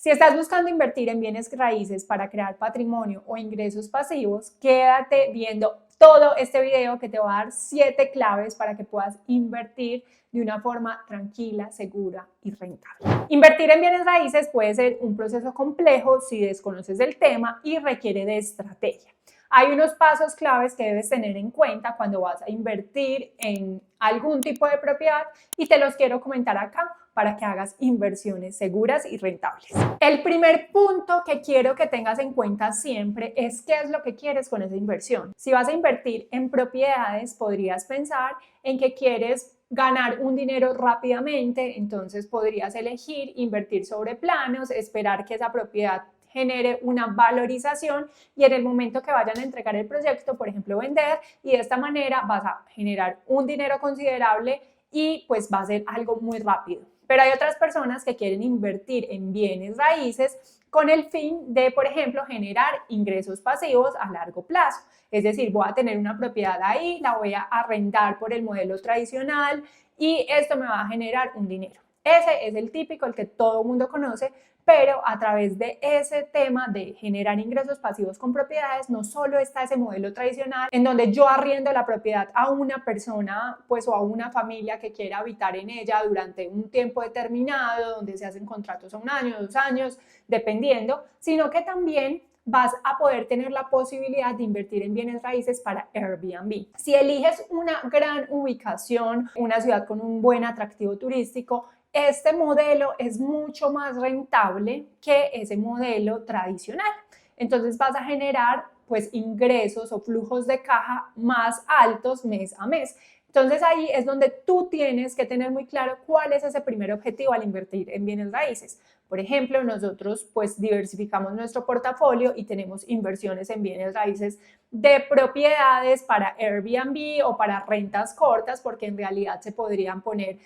Si estás buscando invertir en bienes raíces para crear patrimonio o ingresos pasivos, quédate viendo todo este video que te va a dar 7 claves para que puedas invertir de una forma tranquila, segura y rentable. Invertir en bienes raíces puede ser un proceso complejo si desconoces el tema y requiere de estrategia. Hay unos pasos claves que debes tener en cuenta cuando vas a invertir en algún tipo de propiedad y te los quiero comentar acá para que hagas inversiones seguras y rentables. El primer punto que quiero que tengas en cuenta siempre es qué es lo que quieres con esa inversión. Si vas a invertir en propiedades, podrías pensar en que quieres ganar un dinero rápidamente, entonces podrías elegir invertir sobre planos, esperar que esa propiedad genere una valorización y en el momento que vayan a entregar el proyecto, por ejemplo, vender, y de esta manera vas a generar un dinero considerable y pues va a ser algo muy rápido. Pero hay otras personas que quieren invertir en bienes raíces con el fin de, por ejemplo, generar ingresos pasivos a largo plazo. Es decir, voy a tener una propiedad ahí, la voy a arrendar por el modelo tradicional y esto me va a generar un dinero. Ese es el típico, el que todo el mundo conoce, pero a través de ese tema de generar ingresos pasivos con propiedades, no solo está ese modelo tradicional en donde yo arriendo la propiedad a una persona pues o a una familia que quiera habitar en ella durante un tiempo determinado, donde se hacen contratos a 1 año, 2 años, dependiendo, sino que también vas a poder tener la posibilidad de invertir en bienes raíces para Airbnb. Si eliges una gran ubicación, una ciudad con un buen atractivo turístico, este modelo es mucho más rentable que ese modelo tradicional. Entonces vas a generar pues ingresos o flujos de caja más altos mes a mes. Entonces ahí es donde tú tienes que tener muy claro cuál es ese primer objetivo al invertir en bienes raíces. Por ejemplo, nosotros pues diversificamos nuestro portafolio y tenemos inversiones en bienes raíces de propiedades para Airbnb o para rentas cortas, porque en realidad se podrían poner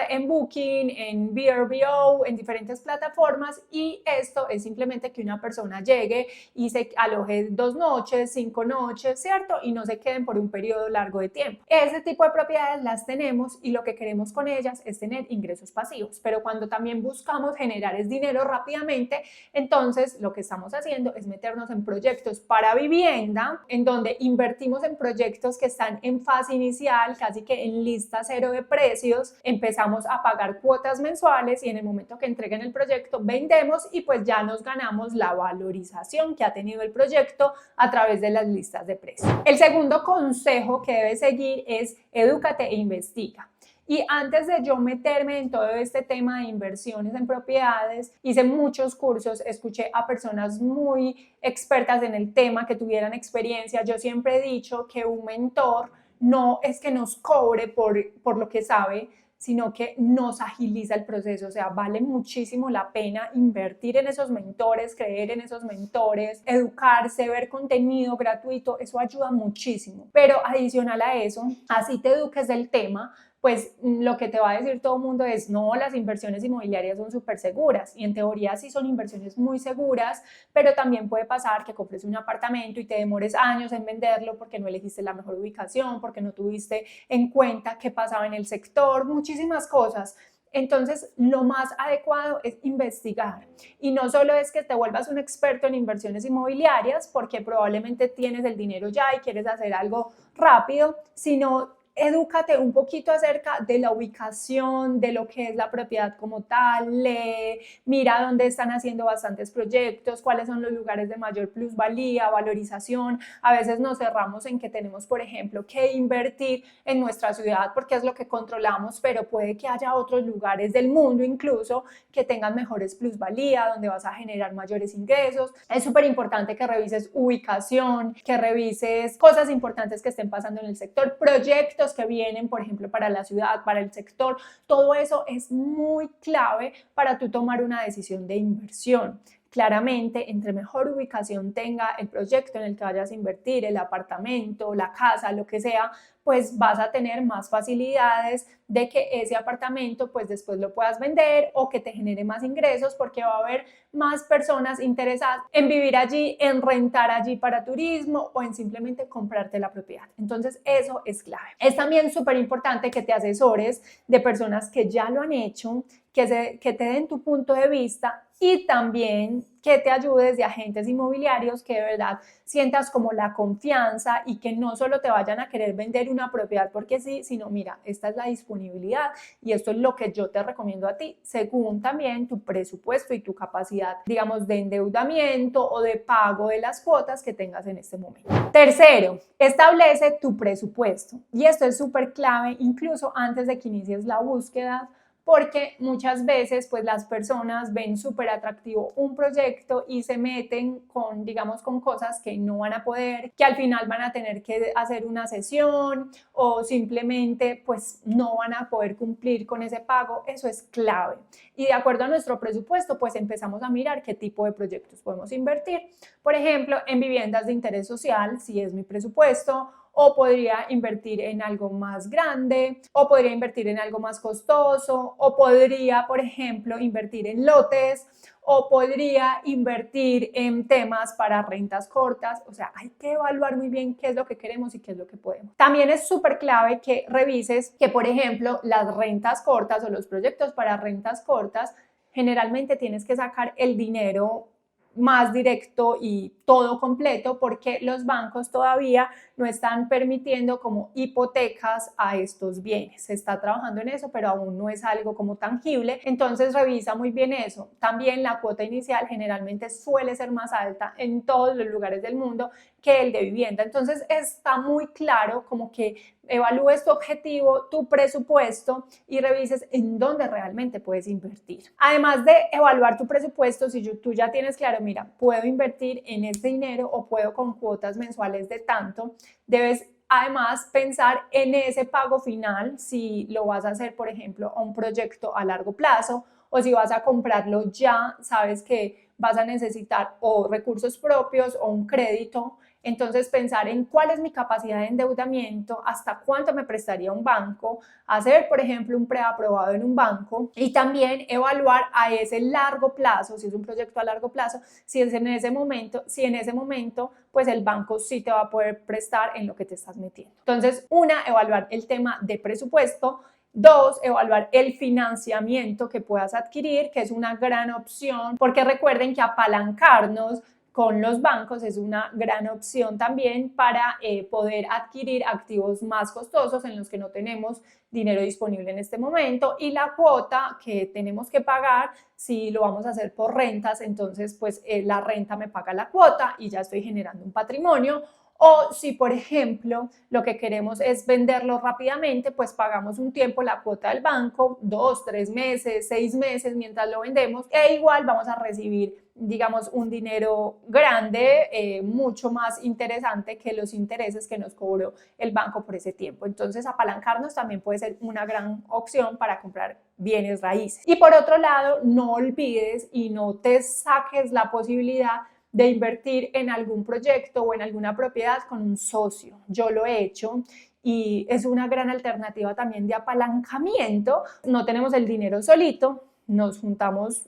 en Booking, en VRBO, en diferentes plataformas, y esto es simplemente que una persona llegue y se aloje 2 noches, 5 noches, ¿cierto? Y no se queden por un periodo largo de tiempo. Ese tipo de propiedades las tenemos y lo que queremos con ellas es tener ingresos pasivos, pero cuando también buscamos generar dinero rápidamente, entonces lo que estamos haciendo es meternos en proyectos para vivienda, en donde invertimos en proyectos que están en fase inicial, casi que en lista cero de precios, empezamos a pagar cuotas mensuales y en el momento que entreguen el proyecto vendemos y pues ya nos ganamos la valorización que ha tenido el proyecto a través de las listas de precios. El segundo consejo que debes seguir es edúcate e investiga. Y antes de yo meterme en todo este tema de inversiones en propiedades, hice muchos cursos, escuché a personas muy expertas en el tema que tuvieran experiencia. Yo siempre he dicho que un mentor no es que nos cobre por lo que sabe, sino que nos agiliza el proceso. O sea, vale muchísimo la pena invertir en esos mentores, creer en esos mentores, educarse, ver contenido gratuito, eso ayuda muchísimo. Pero adicional a eso, así te eduques del tema, pues lo que te va a decir todo el mundo es, no, las inversiones inmobiliarias son súper seguras, y en teoría sí son inversiones muy seguras, pero también puede pasar que compres un apartamento y te demores años en venderlo porque no elegiste la mejor ubicación, porque no tuviste en cuenta qué pasaba en el sector, muchísimas cosas. Entonces, lo más adecuado es investigar. Y no solo es que te vuelvas un experto en inversiones inmobiliarias, porque probablemente tienes el dinero ya y quieres hacer algo rápido, sino edúcate un poquito acerca de la ubicación, de lo que es la propiedad como tal, lee, mira dónde están haciendo bastantes proyectos, cuáles son los lugares de mayor plusvalía, valorización. A veces nos cerramos en que tenemos, por ejemplo, que invertir en nuestra ciudad porque es lo que controlamos, pero puede que haya otros lugares del mundo incluso que tengan mejores plusvalía, donde vas a generar mayores ingresos. Es súper importante que revises ubicación, que revises cosas importantes que estén pasando en el sector, proyectos que vienen, por ejemplo, para la ciudad, para el sector. Todo eso es muy clave para tú tomar una decisión de inversión. Claramente, entre mejor ubicación tenga el proyecto en el que vayas a invertir, el apartamento, la casa, lo que sea, pues vas a tener más facilidades de que ese apartamento pues después lo puedas vender o que te genere más ingresos, porque va a haber más personas interesadas en vivir allí, en rentar allí para turismo o en simplemente comprarte la propiedad. Entonces eso es clave. Es también súper importante que te asesores de personas que ya lo han hecho, que te den tu punto de vista y también que te ayudes de agentes inmobiliarios que de verdad sientas como la confianza y que no solo te vayan a querer vender una propiedad porque sí, sino mira, esta es la disponibilidad y esto es lo que yo te recomiendo a ti, según también tu presupuesto y tu capacidad, digamos, de endeudamiento o de pago de las cuotas que tengas en este momento. Tercero, establece tu presupuesto y esto es súper clave incluso antes de que inicies la búsqueda, porque muchas veces pues las personas ven súper atractivo un proyecto y se meten con, digamos, con cosas que no van a poder, que al final van a tener que hacer una sesión o simplemente pues no van a poder cumplir con ese pago. Eso es clave. Y de acuerdo a nuestro presupuesto pues empezamos a mirar qué tipo de proyectos podemos invertir. Por ejemplo, en viviendas de interés social, si es mi presupuesto, o podría invertir en algo más grande, o podría invertir en algo más costoso, o podría, por ejemplo, invertir en lotes, o podría invertir en temas para rentas cortas. O sea, hay que evaluar muy bien qué es lo que queremos y qué es lo que podemos. También es súper clave que revises que, por ejemplo, las rentas cortas o los proyectos para rentas cortas, generalmente tienes que sacar el dinero más directo y todo completo porque los bancos todavía no están permitiendo como hipotecas a estos bienes. Se está trabajando en eso, pero aún no es algo como tangible. Entonces revisa muy bien eso. También la cuota inicial generalmente suele ser más alta en todos los lugares del mundo que el de vivienda. Entonces está muy claro como que evalúes tu objetivo, tu presupuesto y revises en dónde realmente puedes invertir. Además de evaluar tu presupuesto, si tú ya tienes claro, mira, puedo invertir en este dinero o puedo con cuotas mensuales de tanto, debes además pensar en ese pago final, si lo vas a hacer, por ejemplo, a un proyecto a largo plazo o si vas a comprarlo ya, sabes que vas a necesitar o recursos propios o un crédito. Entonces, pensar en cuál es mi capacidad de endeudamiento, hasta cuánto me prestaría un banco, hacer, por ejemplo, un preaprobado en un banco y también evaluar a ese largo plazo, si es un proyecto a largo plazo, si en ese momento, pues el banco sí te va a poder prestar en lo que te estás metiendo. Entonces, evaluar el tema de presupuesto. 2, evaluar el financiamiento que puedas adquirir, que es una gran opción, porque recuerden que apalancarnos con los bancos es una gran opción también para poder adquirir activos más costosos en los que no tenemos dinero disponible en este momento, y la cuota que tenemos que pagar, si lo vamos a hacer por rentas, entonces pues la renta me paga la cuota y ya estoy generando un patrimonio. O si, por ejemplo, lo que queremos es venderlo rápidamente, pues pagamos un tiempo la cuota del banco, 2, 3 meses, 6 meses mientras lo vendemos, e igual vamos a recibir, digamos, un dinero grande, mucho más interesante que los intereses que nos cobró el banco por ese tiempo. Entonces, apalancarnos también puede ser una gran opción para comprar bienes raíces. Y por otro lado, no olvides y no te saques la posibilidad de invertir en algún proyecto o en alguna propiedad con un socio. Yo lo he hecho y es una gran alternativa también de apalancamiento. No tenemos el dinero solito, nos juntamos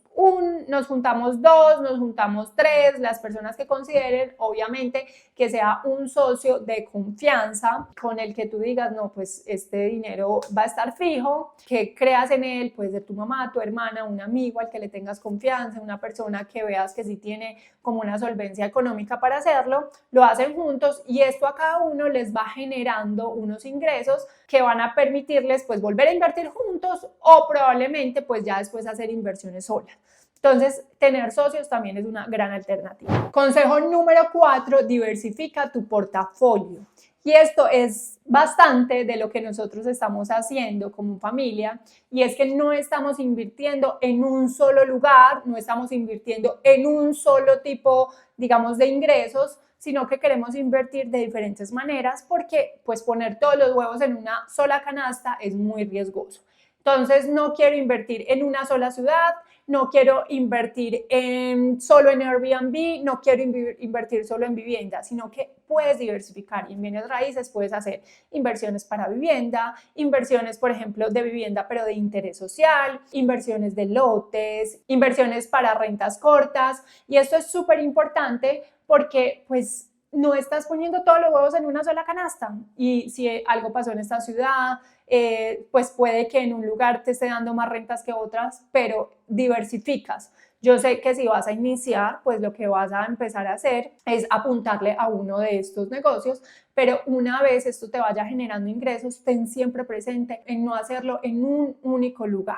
nos juntamos 2, nos juntamos 3, las personas que consideren, obviamente que sea un socio de confianza con el que tú digas, no, pues este dinero va a estar fijo, que creas en él, puede ser tu mamá, tu hermana, un amigo al que le tengas confianza, una persona que veas que sí tiene como una solvencia económica para hacerlo, lo hacen juntos y esto a cada uno les va generando unos ingresos que van a permitirles pues volver a invertir juntos o probablemente pues ya después hacer inversiones solas. Entonces, tener socios también es una gran alternativa. Consejo número 4, diversifica tu portafolio. Y esto es bastante de lo que nosotros estamos haciendo como familia, y es que no estamos invirtiendo en un solo lugar, no estamos invirtiendo en un solo tipo, digamos, de ingresos, sino que queremos invertir de diferentes maneras porque pues poner todos los huevos en una sola canasta es muy riesgoso. Entonces, no quiero invertir en una sola ciudad, no quiero invertir solo en Airbnb, no quiero invertir solo en vivienda, sino que puedes diversificar y en bienes raíces puedes hacer inversiones para vivienda, inversiones, por ejemplo, de vivienda pero de interés social, inversiones de lotes, inversiones para rentas cortas, y esto es súper importante porque pues no estás poniendo todos los huevos en una sola canasta, y si algo pasó en esta ciudad, pues puede que en un lugar te esté dando más rentas que otras, pero diversificas. Yo sé que si vas a iniciar, pues lo que vas a empezar a hacer es apuntarle a uno de estos negocios, pero una vez esto te vaya generando ingresos, ten siempre presente en no hacerlo en un único lugar.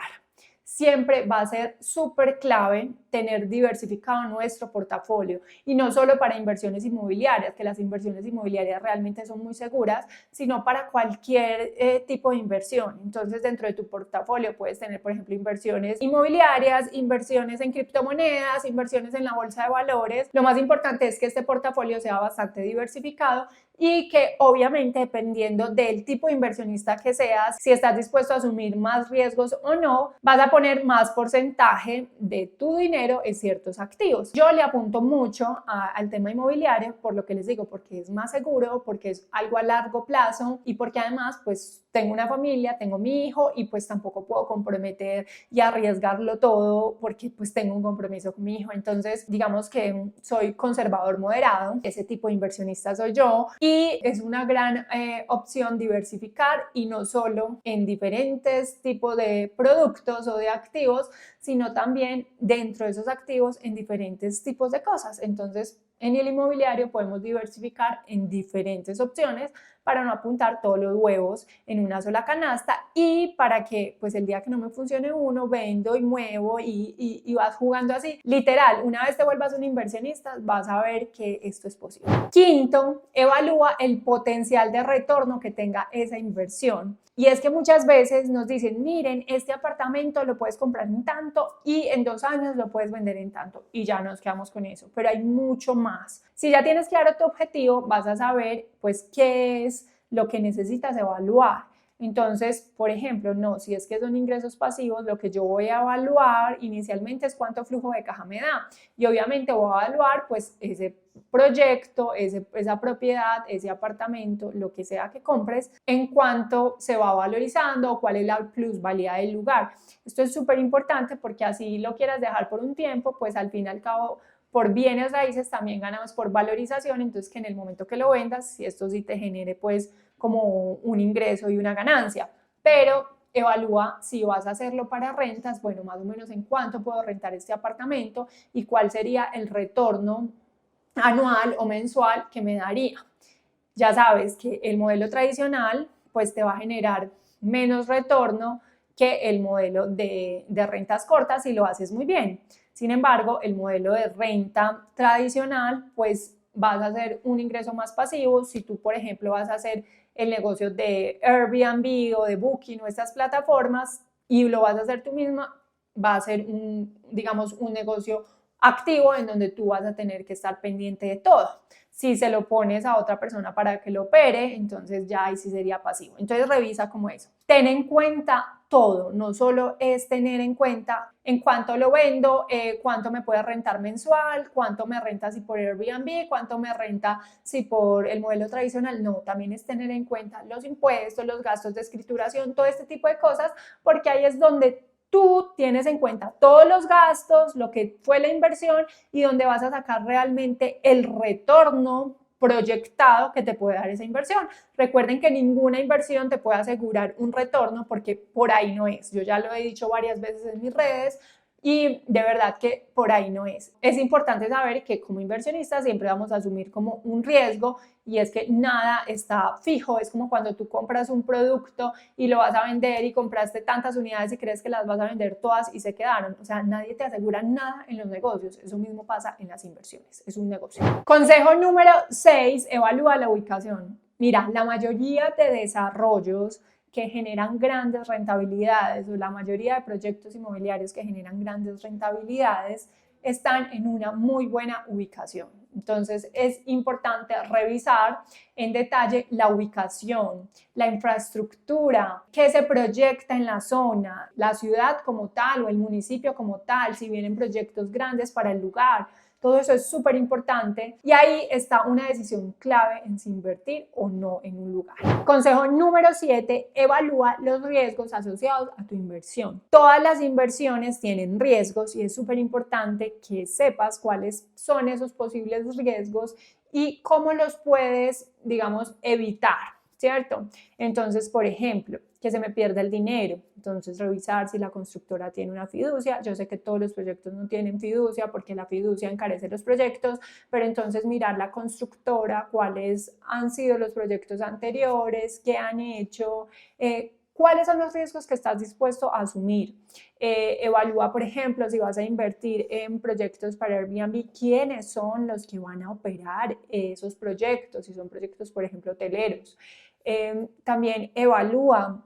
Siempre va a ser súper clave tener diversificado nuestro portafolio y no solo para inversiones inmobiliarias, que las inversiones inmobiliarias realmente son muy seguras, sino para cualquier tipo de inversión. Entonces, dentro de tu portafolio puedes tener, por ejemplo, inversiones inmobiliarias, inversiones en criptomonedas, inversiones en la bolsa de valores. Lo más importante es que este portafolio sea bastante diversificado y que obviamente dependiendo del tipo de inversionista que seas, si estás dispuesto a asumir más riesgos o no, vas a poner más porcentaje de tu dinero en ciertos activos. Yo le apunto mucho al tema inmobiliario por lo que les digo, porque es más seguro, porque es algo a largo plazo y porque además pues tengo una familia, tengo mi hijo y pues tampoco puedo comprometer y arriesgarlo todo porque pues tengo un compromiso con mi hijo. Entonces digamos que soy conservador moderado, ese tipo de inversionista soy yo y es una gran opción diversificar y no solo en diferentes tipos de productos o de activos, sino también dentro de esos activos en diferentes tipos de cosas. Entonces en el inmobiliario podemos diversificar en diferentes opciones para no apuntar todos los huevos en una sola canasta y para que pues el día que no me funcione uno, vendo y muevo y vas jugando así. Literal, una vez te vuelvas un inversionista, vas a ver que esto es posible. Quinto, evalúa el potencial de retorno que tenga esa inversión. Y es que muchas veces nos dicen, miren, este apartamento lo puedes comprar en tanto y en 2 años lo puedes vender en tanto y ya nos quedamos con eso, pero hay mucho más. Si ya tienes claro tu objetivo, vas a saber pues qué es lo que necesitas evaluar. Entonces, por ejemplo, no, si es que son ingresos pasivos, lo que yo voy a evaluar inicialmente es cuánto flujo de caja me da y obviamente voy a evaluar pues ese proyecto, esa propiedad, ese apartamento, lo que sea que compres, en cuánto se va valorizando o cuál es la plusvalía del lugar. Esto es súper importante porque así lo quieras dejar por un tiempo, pues al fin y al cabo por bienes raíces también ganamos por valorización, entonces que en el momento que lo vendas, si esto sí te genere pues como un ingreso y una ganancia, pero evalúa si vas a hacerlo para rentas, bueno, más o menos en cuánto puedo rentar este apartamento y cuál sería el retorno anual o mensual que me daría. Ya sabes que el modelo tradicional pues te va a generar menos retorno que el modelo de rentas cortas si lo haces muy bien. Sin embargo, el modelo de renta tradicional pues vas a hacer un ingreso más pasivo. Si tú, por ejemplo, vas a hacer el negocio de Airbnb o de Booking o estas plataformas y lo vas a hacer tú misma, va a ser digamos, un negocio activo en donde tú vas a tener que estar pendiente de todo. Si se lo pones a otra persona para que lo opere, entonces ya ahí sí sería pasivo. Entonces revisa como eso. Ten en cuenta todo, no solo es tener en cuenta en cuánto lo vendo, cuánto me puede rentar mensual, cuánto me renta si por Airbnb, cuánto me renta si por el modelo tradicional. No, también es tener en cuenta los impuestos, los gastos de escrituración, todo este tipo de cosas, porque ahí es donde tú tienes en cuenta todos los gastos, lo que fue la inversión y donde vas a sacar realmente el retorno proyectado que te puede dar esa inversión. Recuerden que ninguna inversión te puede asegurar un retorno porque por ahí no es. Yo ya lo he dicho varias veces en mis redes y de verdad que por ahí no es. Es importante saber que como inversionistas siempre vamos a asumir como un riesgo y es que nada está fijo. Es como cuando tú compras un producto y lo vas a vender y compraste tantas unidades y crees que las vas a vender todas y se quedaron. O sea, nadie te asegura nada en los negocios. Eso mismo pasa en las inversiones. Es un negocio. Consejo número 6, evalúa la ubicación. Mira, la mayoría de desarrollos que generan grandes rentabilidades o la mayoría de proyectos inmobiliarios que generan grandes rentabilidades están en una muy buena ubicación. Entonces es importante revisar en detalle la ubicación, la infraestructura, qué se proyecta en la zona, la ciudad como tal o el municipio como tal, si vienen proyectos grandes para el lugar. Todo eso es súper importante y ahí está una decisión clave en si invertir o no en un lugar. Consejo número 7, evalúa los riesgos asociados a tu inversión. Todas las inversiones tienen riesgos y es súper importante que sepas cuáles son esos posibles riesgos y cómo los puedes, digamos, evitar. ¿cierto? Entonces, por ejemplo, que se me pierda el dinero, entonces revisar si la constructora tiene una fiducia. Yo sé que todos los proyectos no tienen fiducia porque la fiducia encarece los proyectos, pero entonces mirar la constructora, cuáles han sido los proyectos anteriores, qué han hecho, cuáles son los riesgos que estás dispuesto a asumir. Evalúa, por ejemplo, si vas a invertir en proyectos para Airbnb, quiénes son los que van a operar esos proyectos, si son proyectos, por ejemplo, hoteleros. También evalúa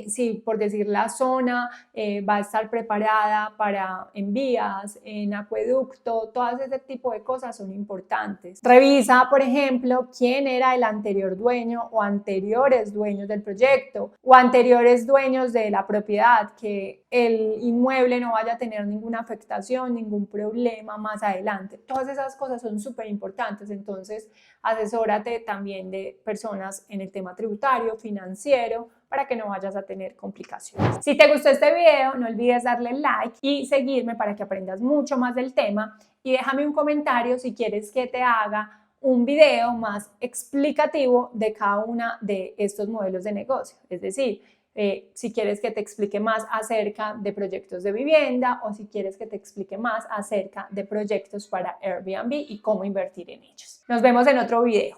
si, por decir, la zona va a estar preparada para envías, en acueducto, todas ese tipo de cosas son importantes. Revisa, por ejemplo, quién era el anterior dueño o anteriores dueños del proyecto o anteriores dueños de la propiedad, que el inmueble no vaya a tener ninguna afectación, ningún problema más adelante. Todas esas cosas son súper importantes, entonces asesórate también de personas en el tema tributario, financiero, para que no vayas a tener complicaciones. Si te gustó este video, no olvides darle like y seguirme para que aprendas mucho más del tema, y déjame un comentario si quieres que te haga un video más explicativo de cada una de estos modelos de negocio. Es decir, si quieres que te explique más acerca de proyectos de vivienda o si quieres que te explique más acerca de proyectos para Airbnb y cómo invertir en ellos. Nos vemos en otro video.